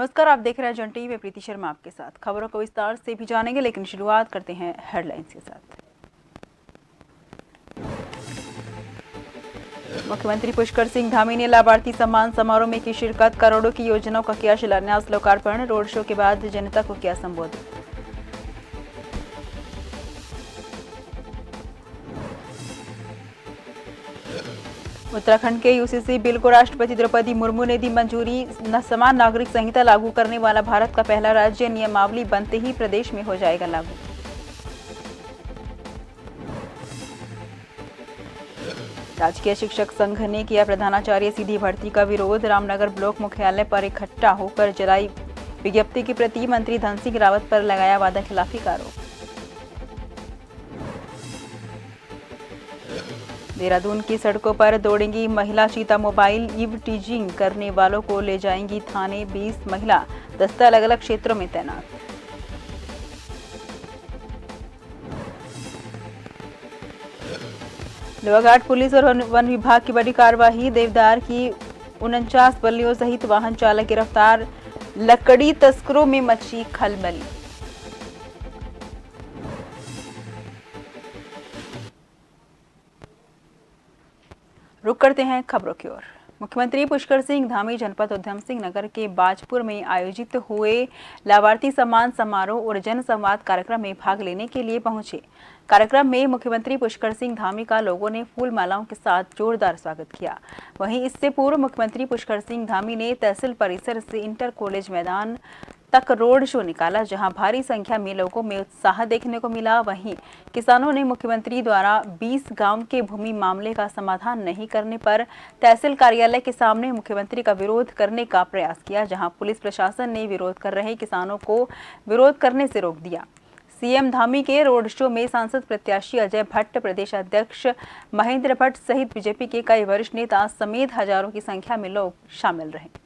नमस्कार, आप देख रहे हैं जन टीवी में प्रीति शर्मा आपके साथ। खबरों को विस्तार से भी जानेंगे, लेकिन शुरुआत करते हैं हेडलाइंस के साथ। मुख्यमंत्री पुष्कर सिंह धामी ने लाभार्थी सम्मान समारोह में की शिरकत। करोड़ों की योजनाओं का किया शिलान्यास लोकार्पण। रोड शो के बाद जनता को किया संबोधित। उत्तराखंड के यूसीसी बिल को राष्ट्रपति द्रौपदी मुर्मू ने दी मंजूरी। समान नागरिक संहिता लागू करने वाला भारत का पहला राज्य। नियमावली बनते ही प्रदेश में हो जाएगा लागू। राजकीय शिक्षक संघ ने किया प्रधानाचार्य सीधी भर्ती का विरोध। रामनगर ब्लॉक मुख्यालय पर इकट्ठा होकर जलाई विज्ञप्ति की प्रति। मंत्री धन सिंह रावत पर लगाया वादा खिलाफी का आरोप। देहरादून की सड़कों पर दौड़ेंगी महिला चीता मोबाइल। ईव टीजिंग करने वालों को ले जाएंगी थाने। 20 महिला दस्ता अलग अलग क्षेत्रों में तैनात। लोहाघाट पुलिस और वन विभाग की बड़ी कार्रवाई। देवदार की 49 बल्लियों सहित वाहन चालक गिरफ्तार। लकड़ी तस्करों में मची खलबली। रुक करते हैं खबरों की ओर। मुख्यमंत्री पुष्कर सिंह धामी जनपद उधम सिंह नगर के बाजपुर में आयोजित हुए लाभार्थी सम्मान समारोह और जन संवाद कार्यक्रम में भाग लेने के लिए पहुंचे। कार्यक्रम में मुख्यमंत्री पुष्कर सिंह धामी का लोगों ने फूल मालाओं के साथ जोरदार स्वागत किया। वहीं इससे पूर्व मुख्यमंत्री पुष्कर सिंह धामी ने तहसील परिसर से इंटर कॉलेज मैदान तक रोड शो निकाला, जहां भारी संख्या में लोगों में उत्साह देखने को मिला। वहीं किसानों ने मुख्यमंत्री द्वारा 20 गांव के भूमि मामले का समाधान नहीं करने पर तहसील कार्यालय के सामने मुख्यमंत्री का विरोध करने का प्रयास किया, जहां पुलिस प्रशासन ने विरोध कर रहे किसानों को विरोध करने से रोक दिया। सीएम धामी के रोड शो में सांसद प्रत्याशी अजय भट्ट, प्रदेश अध्यक्ष महेंद्र भट्ट सहित बीजेपी के कई वरिष्ठ नेता समेत हजारों की संख्या में लोग शामिल रहे।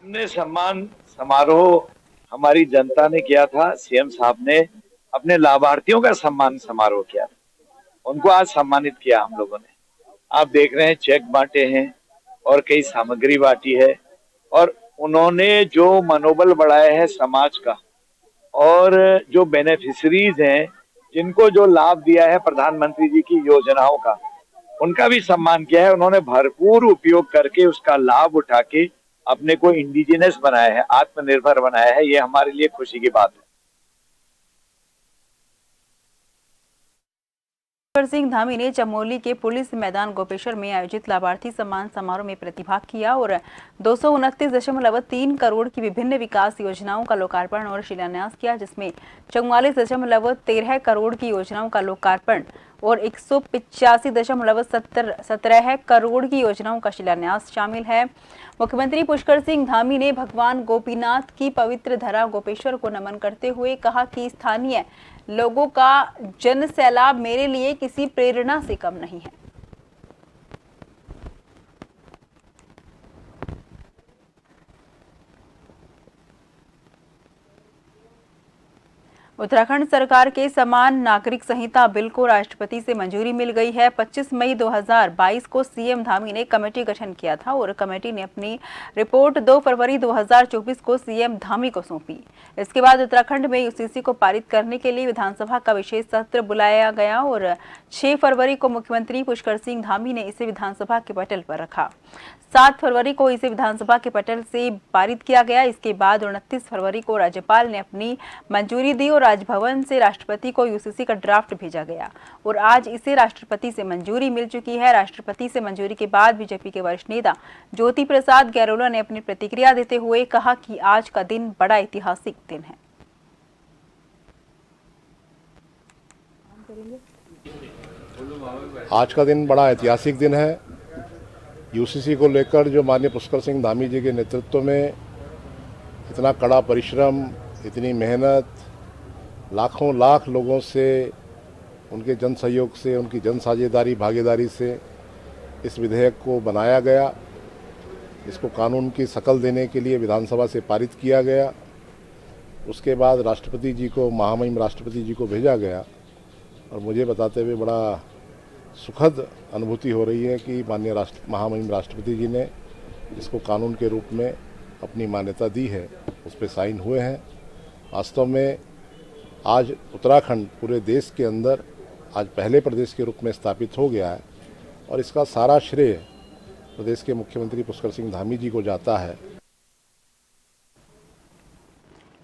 हमने सम्मान समारोह हमारी जनता ने किया था। सीएम साहब ने अपने लाभार्थियों का सम्मान समारोह किया था, उनको आज सम्मानित किया हम लोगों ने। आप देख रहे हैं चेक बांटे हैं और कई सामग्री बांटी है, और उन्होंने जो मनोबल बढ़ाया है समाज का, और जो बेनिफिशरीज हैं जिनको जो लाभ दिया है प्रधानमंत्री जी की योजनाओं का, उनका भी सम्मान किया है। उन्होंने भरपूर उपयोग करके उसका लाभ उठा के अपने को इंडिजिनस बनाया है, आत्मनिर्भर बनाया है। ये हमारे लिए खुशी की बात है। पुष्कर सिंह धामी ने चमोली के पुलिस मैदान गोपेश्वर में आयोजित लाभार्थी सम्मान समारोह में प्रतिभाग किया और 229.3 करोड़ की विभिन्न विकास योजनाओं का लोकार्पण और शिलान्यास किया, जिसमें 44.13 करोड़ की योजनाओं का लोकार्पण और 185.17 करोड़ की योजनाओं का शिलान्यास शामिल है। मुख्यमंत्री पुष्कर सिंह धामी ने भगवान गोपीनाथ की पवित्र धरा गोपेश्वर को नमन करते हुए कहा कि स्थानीय लोगों का जन सैलाब मेरे लिए किसी प्रेरणा से कम नहीं है। उत्तराखंड सरकार के समान नागरिक संहिता बिल को राष्ट्रपति से मंजूरी मिल गई है। 25 मई 2022 को सीएम धामी ने कमेटी गठन किया था और कमेटी ने अपनी रिपोर्ट 2 फरवरी 2024 को सीएम धामी को सौंपी। इसके बाद उत्तराखंड में यूसीसी को पारित करने के लिए विधानसभा का विशेष सत्र बुलाया गया और 6 फरवरी को मुख्यमंत्री पुष्कर सिंह धामी ने इसे विधानसभा के पटल पर रखा। 7 फरवरी को इसे विधानसभा के पटल से पारित किया गया। इसके बाद 29 फरवरी को राज्यपाल ने अपनी मंजूरी दी और राजभवन से राष्ट्रपति को यूसीसी का ड्राफ्ट भेजा गया और आज इसे राष्ट्रपति से मंजूरी मिल चुकी है। राष्ट्रपति से मंजूरी के बाद बीजेपी के वरिष्ठ नेता ज्योति प्रसाद गैरोला ने अपनी प्रतिक्रिया देते हुए कहा कि आज का दिन बड़ा ऐतिहासिक दिन है। आज का दिन बड़ा ऐतिहासिक दिन है। यूसीसी को लेकर जो माननीय पुष्कर सिंह धामी जी के नेतृत्व में इतना कड़ा परिश्रम, इतनी मेहनत, लाखों लाख लोगों से, उनके जन सहयोग से, उनकी जन साझेदारी भागीदारी से इस विधेयक को बनाया गया। इसको कानून की शक्ल देने के लिए विधानसभा से पारित किया गया। उसके बाद राष्ट्रपति जी को, महामहिम राष्ट्रपति जी को भेजा गया और मुझे बताते हुए बड़ा सुखद अनुभूति हो रही है कि माननीय महामहिम राष्ट्रपति जी ने इसको कानून के रूप में अपनी मान्यता दी है, उस पर साइन हुए हैं। वास्तव में आज उत्तराखंड पूरे देश के अंदर आज पहले प्रदेश के रूप में स्थापित हो गया है और इसका सारा श्रेय प्रदेश के मुख्यमंत्री पुष्कर सिंह धामी जी को जाता है।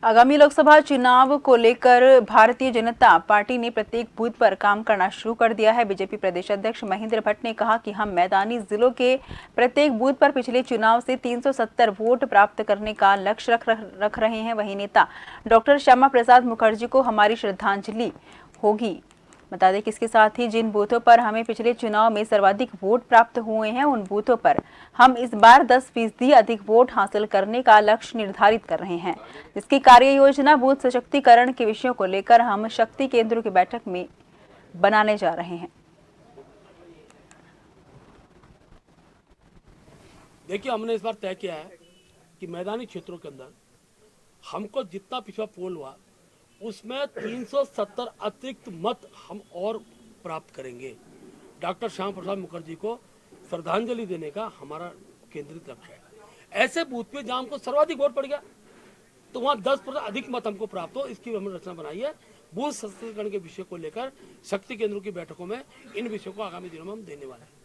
आगामी लोकसभा चुनाव को लेकर भारतीय जनता पार्टी ने प्रत्येक बूथ पर काम करना शुरू कर दिया है। बीजेपी प्रदेश अध्यक्ष महेंद्र भट्ट ने कहा कि हम मैदानी जिलों के प्रत्येक बूथ पर पिछले चुनाव से 370 वोट प्राप्त करने का लक्ष्य रख रहे हैं। वहीं नेता डॉक्टर श्यामा प्रसाद मुखर्जी को हमारी श्रद्धांजलि होगी। बता दें कि इसके साथ ही जिन बूथों पर हमें पिछले चुनाव में सर्वाधिक वोट प्राप्त हुए हैं, उन बूथों पर हम इस बार 10% अधिक वोट हासिल करने का लक्ष्य निर्धारित कर रहे हैं। इसकी कार्य योजना बूथ सशक्तिकरण के विषयों को लेकर हम शक्ति केंद्रों की बैठक में बनाने जा रहे हैं। देखिए, हमने इस बार तय किया है कि मैदानी क्षेत्रों के अंदर हमको जितना पिछला पोल हुआ उसमें 370 अतिरिक्त मत हम और प्राप्त करेंगे। डॉक्टर श्यामा प्रसाद मुखर्जी को श्रद्धांजलि देने का हमारा केंद्रित लक्ष्य है। ऐसे बूथ पे जहां हमको सर्वाधिक वोट पड़ गया तो वहां 10% अधिक मत हमको प्राप्त हो, इसकी हमने रचना बनाई है। बूथ सशक्तिकरण के विषय को लेकर शक्ति केंद्रों की बैठकों में इन विषयों को आगामी दिनों में हम देने वाले हैं।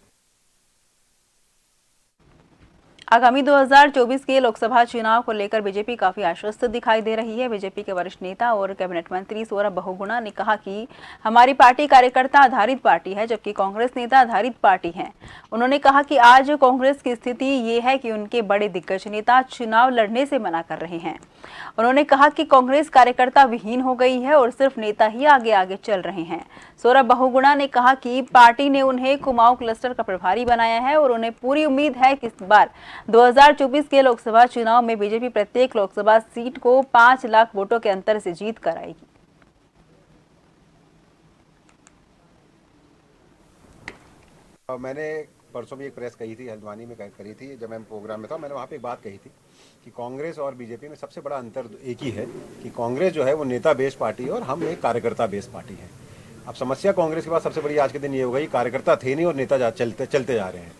आगामी 2024 के लोकसभा चुनाव को लेकर बीजेपी काफी आश्वस्त दिखाई दे रही है। बीजेपी के वरिष्ठ नेता और कैबिनेट मंत्री सौरभ बहुगुणा ने कहा कि हमारी पार्टी कार्यकर्ता आधारित पार्टी है, जबकि कांग्रेस नेता आधारित पार्टी है। उन्होंने कहा कि आज कांग्रेस की स्थिति ये है कि उनके बड़े दिग्गज नेता चुनाव लड़ने से मना कर रहे हैं। उन्होंने कहा कि कांग्रेस कार्यकर्ता विहीन हो गई है और सिर्फ नेता ही आगे आगे चल रहे हैं। सौरभ बहुगुणा ने कहा कि पार्टी ने उन्हें कुमाऊं क्लस्टर का प्रभारी बनाया है और उन्हें पूरी उम्मीद है कि इस बार 2024 के लोकसभा चुनाव में बीजेपी प्रत्येक लोकसभा सीट को 5 लाख वोटों के अंतर से जीत कर आएगी। मैंने परसों भी एक प्रेस कही थी, हल्द्वानी में करी थी। जब मैं प्रोग्राम में था, मैंने वहाँ पे एक बात कही थी कि कांग्रेस और बीजेपी में सबसे बड़ा अंतर एक ही है कि कांग्रेस जो है वो नेता बेस्ड पार्टी है और हम एक कार्यकर्ता बेस्ड पार्टी है। अब समस्या कांग्रेस के पास सबसे बड़ी आज के दिन ये हो गई, कार्यकर्ता थे नहीं और नेता चलते जा रहे हैं।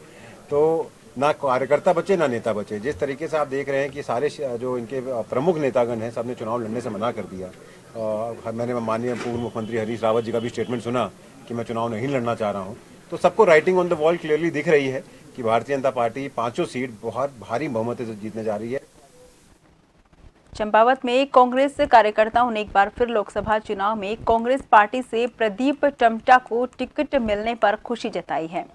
तो ना कार्यकर्ता बचे ना नेता बचे। जिस तरीके से आप देख रहे हैं कि सारे जो इनके प्रमुख नेतागण हैं सबने चुनाव लड़ने से मना कर दिया। मैंने माननीय पूर्व मुख्यमंत्री हरीश रावत जी का भी स्टेटमेंट सुना कि मैं चुनाव नहीं लड़ना चाह रहा हूँ। तो सबको writing on the wall clearly दिख रही है कि भारतीय जनता पार्टी 5 सीट बहुत भारी बहुमत से जीतने जा रही है। चंपावत में कांग्रेस कार्यकर्ताओं ने एक बार फिर लोकसभा चुनाव में कांग्रेस पार्टी से प्रदीप टमटा को टिकट मिलने पर खुशी जताई है।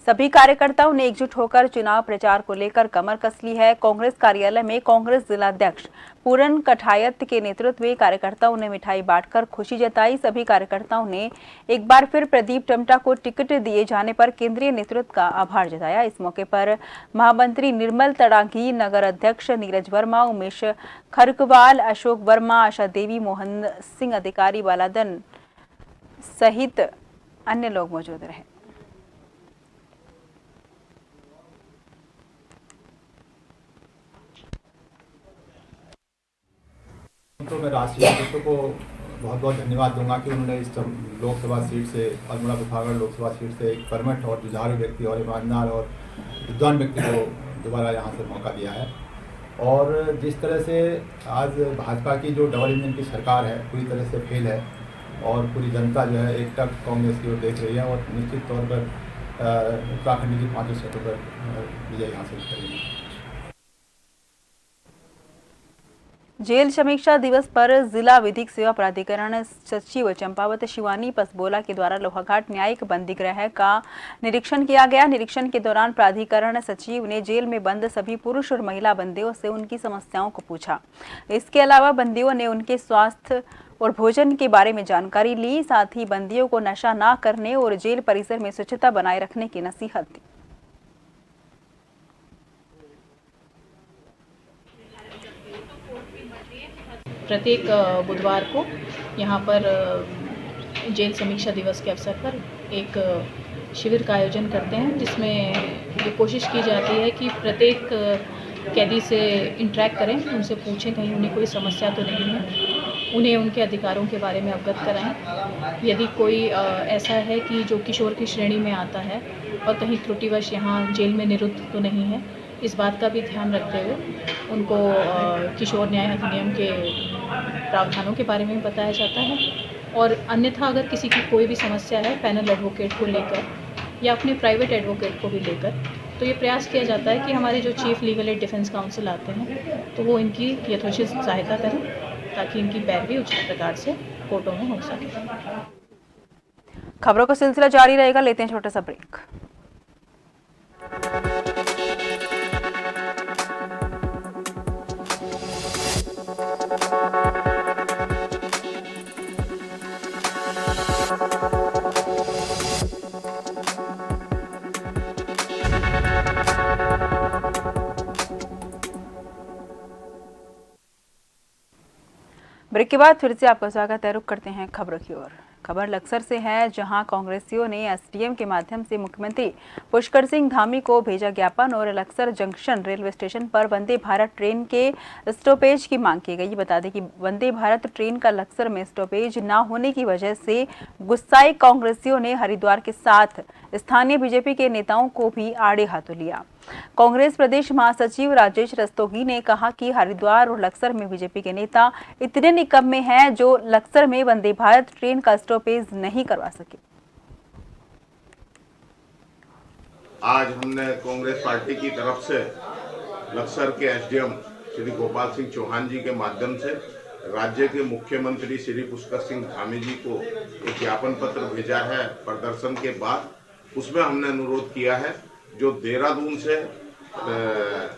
सभी कार्यकर्ताओं ने एकजुट होकर चुनाव प्रचार को लेकर कमर कस ली है। कांग्रेस कार्यालय में कांग्रेस जिलाध्यक्ष पूरन कठायत के नेतृत्व में कार्यकर्ताओं ने मिठाई बांटकर खुशी जताई। सभी कार्यकर्ताओं ने एक बार फिर प्रदीप टमटा को टिकट दिए जाने पर केंद्रीय नेतृत्व का आभार जताया। इस मौके पर महामंत्री निर्मल तड़ागी, नगर अध्यक्ष नीरज वर्मा, उमेश खरकवाल, अशोक वर्मा, आशा देवी, मोहन सिंह अधिकारी, बालादन सहित अन्य लोग मौजूद रहे। तो मैं राष्ट्रीय नेतृत्व को बहुत बहुत धन्यवाद दूंगा कि उन्होंने इस लोकसभा सीट से, अल्मोड़ा पिथौरागढ़ लोकसभा सीट से एक कर्मठ और जुझारू व्यक्ति और ईमानदार और विद्वान व्यक्ति को दोबारा यहाँ से मौका दिया है। और जिस तरह से आज भाजपा की जो डबल इंजन की सरकार है पूरी तरह से फेल है और पूरी जनता जो है एकटक कांग्रेस की ओर देख रही है और निश्चित तौर पर उत्तराखंड की 5 सीटों पर विजय हासिल करेगी। जेल समीक्षा दिवस पर जिला विधिक सेवा प्राधिकरण सचिव चंपावत शिवानी पसबोला के द्वारा लोहाघाट न्यायिक बंदीगृह का निरीक्षण किया गया। निरीक्षण के दौरान प्राधिकरण सचिव ने जेल में बंद सभी पुरुष और महिला बंदियों से उनकी समस्याओं को पूछा। इसके अलावा बंदियों ने उनके स्वास्थ्य और भोजन के बारे में जानकारी ली। साथ ही बंदियों को नशा न करने और जेल परिसर में स्वच्छता बनाए रखने की नसीहत दी। प्रत्येक बुधवार को यहाँ पर जेल समीक्षा दिवस के अवसर पर एक शिविर का आयोजन करते हैं, जिसमें ये कोशिश की जाती है कि प्रत्येक कैदी से इंटरेक्ट करें, उनसे पूछें कहीं उन्हें कोई समस्या तो नहीं है। उन्हें उनके अधिकारों के बारे में अवगत कराएं। यदि कोई ऐसा है कि जो किशोर की श्रेणी में आता है और कहीं त्रुटिवश यहाँ जेल में निरुद्ध तो नहीं है, इस बात का भी ध्यान रखते हुए उनको किशोर न्याय अधिनियम के प्रावधानों के बारे में बताया जाता है। और अन्यथा अगर किसी की कोई भी समस्या है पैनल एडवोकेट को लेकर या अपने प्राइवेट एडवोकेट को भी लेकर, तो ये प्रयास किया जाता है कि हमारे जो chief legal aid defence council आते हैं तो वो इनकी यथोचित सहायता करें ताकि इनकी पैरवी उचित प्रकार से कोर्टों में हो सके। खबरों का सिलसिला जारी रहेगा, लेते हैं छोटा सा ब्रेक। ब्रेक के बाद फिर से आपका स्वागत है। रुख करते हैं खबरों की ओर। खबर लक्सर से है, जहां कांग्रेसियों ने एसडीएम के माध्यम से मुख्यमंत्री पुष्कर सिंह धामी को भेजा ज्ञापन और लक्सर जंक्शन रेलवे स्टेशन पर वंदे भारत ट्रेन के स्टॉपेज की मांग की गई। बता दें कि वंदे भारत ट्रेन का लक्सर में स्टॉपेज न होने की वजह से गुस्साए कांग्रेसियों ने हरिद्वार के साथ स्थानीय बीजेपी के नेताओं को भी आड़े हाथों लिया। कांग्रेस प्रदेश महासचिव राजेश रस्तोगी ने कहा कि हरिद्वार और लक्सर में बीजेपी के नेता इतने निकम्मे हैं जो लक्सर में वंदे भारत ट्रेन का स्टॉपेज नहीं करवा सके। आज हमने कांग्रेस पार्टी की तरफ से लक्सर के एसडीएम श्री गोपाल सिंह चौहान जी के माध्यम से राज्य के मुख्यमंत्री श्री पुष्कर सिंह धामी जी को एक ज्ञापन पत्र भेजा है प्रदर्शन के बाद। उसमें हमने अनुरोध किया है जो देहरादून से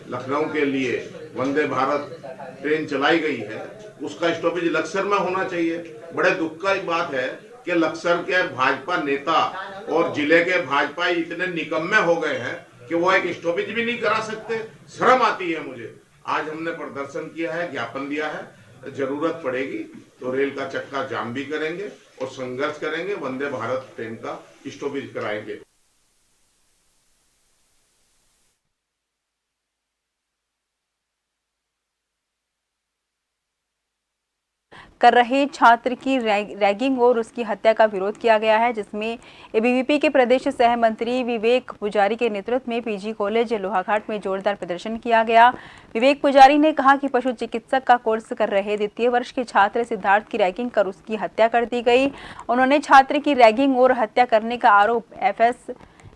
लखनऊ के लिए वंदे भारत ट्रेन चलाई गई है उसका स्टॉपेज लक्सर में होना चाहिए। बड़े दुख का बात है कि लक्सर के भाजपा नेता और जिले के भाजपा इतने निकम्मे हो गए हैं कि वो एक स्टॉपेज भी नहीं करा सकते। शर्म आती है मुझे। आज हमने प्रदर्शन किया है, ज्ञापन दिया है, जरूरत पड़ेगी तो रेल का चक्का जाम भी करेंगे और संघर्ष करेंगे, वंदे भारत ट्रेन का स्टॉपेज कराएंगे। कर रहे छात्र की रैगिंग और उसकी हत्या का विरोध किया गया है, जिसमें एबीवीपी के प्रदेश सह मंत्री विवेक पुजारी के नेतृत्व में पीजी कॉलेज लोहाघाट में जोरदार प्रदर्शन किया गया। विवेक पुजारी ने कहा कि पशु चिकित्सक का कोर्स कर रहे द्वितीय वर्ष के छात्र सिद्धार्थ की रैगिंग कर उसकी हत्या कर दी गई। उन्होंने छात्र की रैगिंग और हत्या करने का आरोप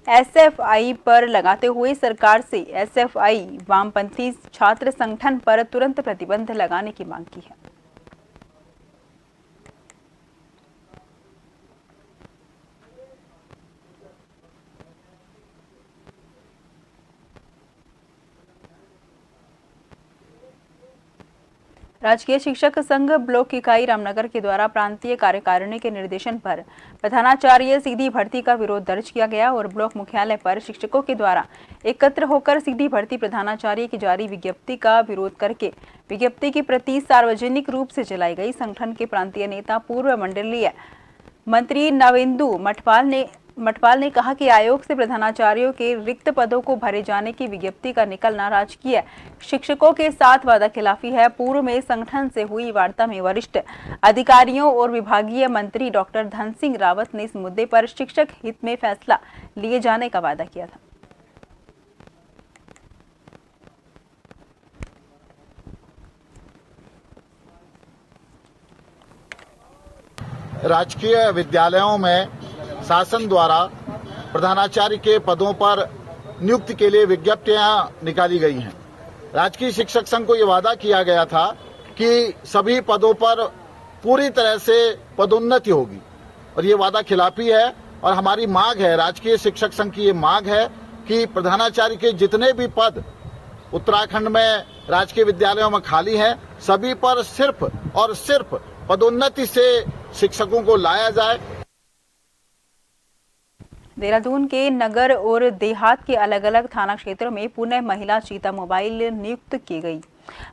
एसएफआई पर लगाते हुए सरकार से एसएफआई वामपंथी छात्र संगठन पर तुरंत प्रतिबंध लगाने की मांग की है। राजकीय शिक्षक संघ ब्लॉक इकाई रामनगर के द्वारा प्रांतीय कार्यकारिणी के निर्देशन पर प्रधानाचार्य सीधी भर्ती का विरोध दर्ज किया गया और ब्लॉक मुख्यालय पर शिक्षकों के द्वारा एकत्र होकर सीधी भर्ती प्रधानाचार्य की जारी विज्ञप्ति का विरोध करके विज्ञप्ति की प्रति सार्वजनिक रूप से जलाई गई। संगठन के प्रांतीय नेता पूर्व मंडलीय मंत्री नवेंदु मठपाल ने कहा कि आयोग से प्रधानाचार्यों के रिक्त पदों को भरे जाने की विज्ञप्ति का निकलना राजकीय शिक्षकों के साथ वादाखिलाफी है। पूर्व में संगठन से हुई वार्ता में वरिष्ठ अधिकारियों और विभागीय मंत्री डॉक्टर धन सिंह रावत ने इस मुद्दे पर शिक्षक हित में फैसला लिए जाने का वादा किया था। राजकीय विद्यालयों में शासन द्वारा प्रधानाचार्य के पदों पर नियुक्ति के लिए विज्ञप्तियां निकाली गई हैं। राजकीय शिक्षक संघ को ये वादा किया गया था कि सभी पदों पर पूरी तरह से पदोन्नति होगी और ये वादा खिलाफी है और हमारी मांग है, राजकीय शिक्षक संघ की ये मांग है कि प्रधानाचार्य के जितने भी पद उत्तराखंड में राजकीय विद्यालयों में खाली हैं, सभी पर सिर्फ और सिर्फ पदोन्नति से शिक्षकों को लाया जाए। देहरादून के नगर और देहात के अलग अलग थाना क्षेत्रों में पुनः महिला चीता मोबाइल नियुक्त की गई।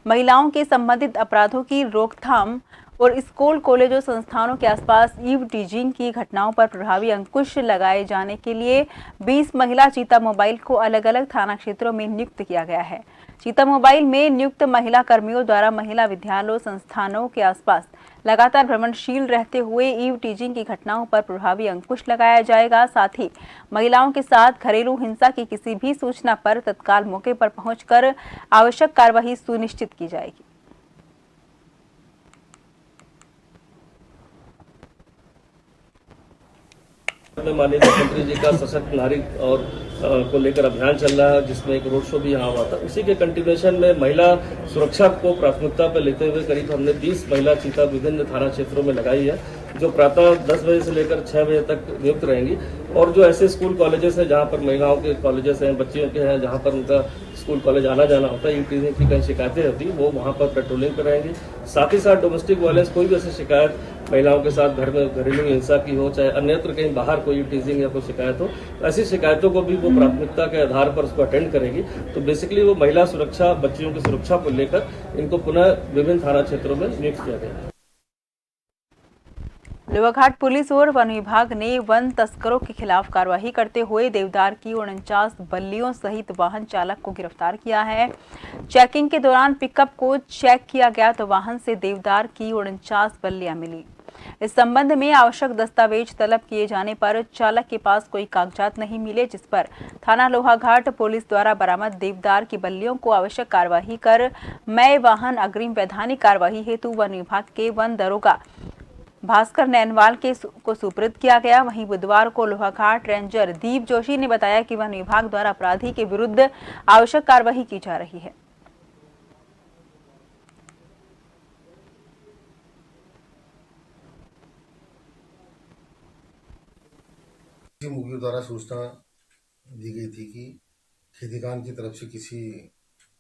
महिलाओं के संबंधित अपराधों की रोकथाम और स्कूल, कॉलेज और संस्थानों के आसपास ईव टीजिंग की घटनाओं पर प्रभावी अंकुश लगाए जाने के लिए 20 महिला चीता मोबाइल को अलग अलग थाना क्षेत्रों में नियुक्त किया गया है। चीता मोबाइल में नियुक्त महिला कर्मियों द्वारा महिला विद्यालयों, संस्थानों के आसपास लगातार भ्रमणशील रहते हुए ईव टीजिंग की घटनाओं पर प्रभावी अंकुश लगाया जाएगा। साथ ही महिलाओं के साथ घरेलू हिंसा की किसी भी सूचना पर तत्काल मौके पर पहुंचकर आवश्यक कार्रवाई सुनिश्चित की जाएगी। माननीय मुख्यमंत्री जी का सशक्त नारी और को लेकर अभियान चल रहा है, जिसमें एक रोड शो भी यहाँ हुआ था। उसी के कंटिन्यूएशन में महिला सुरक्षा को प्राथमिकता पर लेते हुए करीब हमने 20 महिला चीता विभिन्न थाना क्षेत्रों में लगाई है, जो प्रातः 10 बजे से लेकर 6 बजे तक नियुक्त रहेंगी। और जो ऐसे स्कूल कॉलेजेस हैं जहाँ पर महिलाओं के कॉलेजेस हैं, बच्चियों के हैं, जहाँ पर उनका स्कूल कॉलेज आना जाना होता है, यूटीजिंग की कहीं शिकायतें होती है, वो वहाँ पर पेट्रोलिंग पर रहेंगी। साथ ही साथ डोमेस्टिक वायलेंस, कोई भी ऐसी शिकायत महिलाओं के साथ घर में घरेलू हिंसा की हो, चाहे अन्यत्र कहीं बाहर कोई टीजिंग या कोई शिकायत हो, ऐसी शिकायतों को भी वो प्राथमिकता के आधार पर उसको अटेंड करेगी। तो बेसिकली वो महिला सुरक्षा, बच्चियों की सुरक्षा को लेकर इनको पुनः विभिन्न थाना क्षेत्रों में नियुक्त किया गया है। लोहाघाट पुलिस और वन विभाग ने वन तस्करों के खिलाफ कार्रवाई करते हुए देवदार की 49 बल्लियों सहित वाहन चालक को गिरफ्तार किया है। चेकिंग के दौरान पिकअप को चेक किया गया तो वाहन से देवदार की 49 बल्लियां मिली। इस संबंध में आवश्यक दस्तावेज तलब किए जाने पर चालक के पास कोई कागजात नहीं मिले, जिस पर थाना लोहाघाट पुलिस द्वारा बरामद देवदार की बल्लियों को आवश्यक कार्रवाई कर मय वाहन अग्रिम वैधानिक कार्रवाई हेतु वन विभाग के वन दरोगा भास्कर नैनवाल को सुपुर्द किया गया। वहीं बुधवार को लोहाघाट रेंजर दीप जोशी ने बताया कि वन विभाग द्वारा अपराधी के विरुद्ध आवश्यक कार्रवाई की जा रही है। मुखिया द्वारा सूचना दी गई थी कि खेतीकान की तरफ से किसी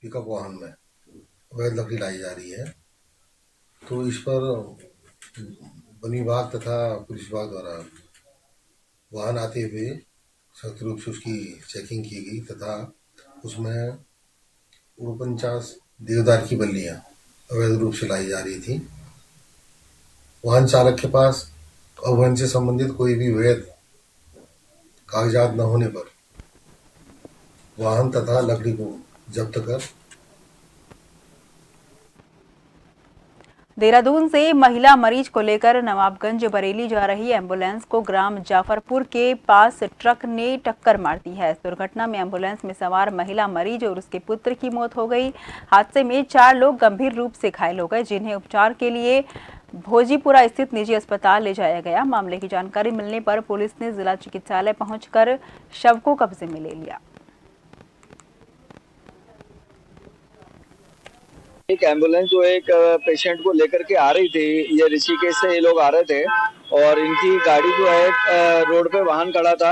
पिकअप वाहन में अवैध लकड़ी लाई जा रही है, तो इस पर वन विभाग तथा पुलिस विभाग द्वारा वाहन आते हुए सख्त रूप से उसकी चेकिंग की गई तथा उसमें 49 देवदार की बल्लियां अवैध रूप से लाई जा रही थी। वाहन चालक के पास अवैध से संबंधित कोई भी वैध कागजात न होने पर वाहन तथा लकड़ी को जब्त कर देहरादून से महिला मरीज को लेकर नवाबगंज बरेली जा रही एम्बुलेंस को ग्राम जाफरपुर के पास ट्रक ने टक्कर मार दी है। इस दुर्घटना में एम्बुलेंस में सवार महिला मरीज और उसके पुत्र की मौत हो गई। हादसे में 4 लोग गंभीर रूप से घायल हो गए, जिन्हें उपचार के लिए भोजीपुरा स्थित निजी अस्पताल ले जाया गया। मामले की जानकारी मिलने पर पुलिस ने जिला चिकित्सालय पहुंचकर शव को कब्जे में ले लिया। एक एम्बुलेंस जो एक पेशेंट को लेकर के आ रही थी, ये ऋषिकेश से ये लोग आ रहे थे और इनकी गाड़ी जो है रोड पे वाहन खड़ा था,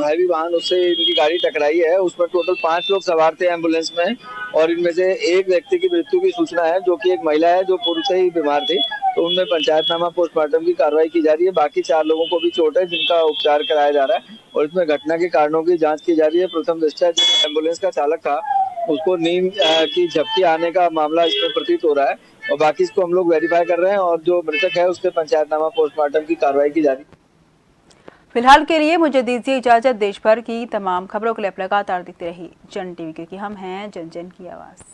हैवी वाहन, उससे इनकी गाड़ी टकराई है। उसमें टोटल 5 लोग सवार थे एम्बुलेंस में और इनमें से एक व्यक्ति की मृत्यु की सूचना है, जो कि एक महिला है जो पूर्व से ही बीमार थी, तो उनमें पंचायतनामा पोस्टमार्टम की कार्रवाई की जा रही है। बाकी 4 लोगों को भी चोट है, जिनका उपचार कराया जा रहा है और इसमें घटना के कारणों की जाँच की जा रही है। प्रथम दृष्टया जो एम्बुलेंस का चालक था उसको नींद की झपकी आने का मामला इसमें प्रतीत हो रहा है और बाकी इसको हम लोग वेरीफाई कर रहे हैं और जो मृतक है उसके पंचायतनामा पोस्टमार्टम की कार्रवाई की जा रही है। फिलहाल के लिए मुझे दीजिए इजाजत। देश भर की तमाम खबरों के लिए आप लगातार देखते रहिए जन टीवी, क्योंकि हम हैं जन जन की आवाज।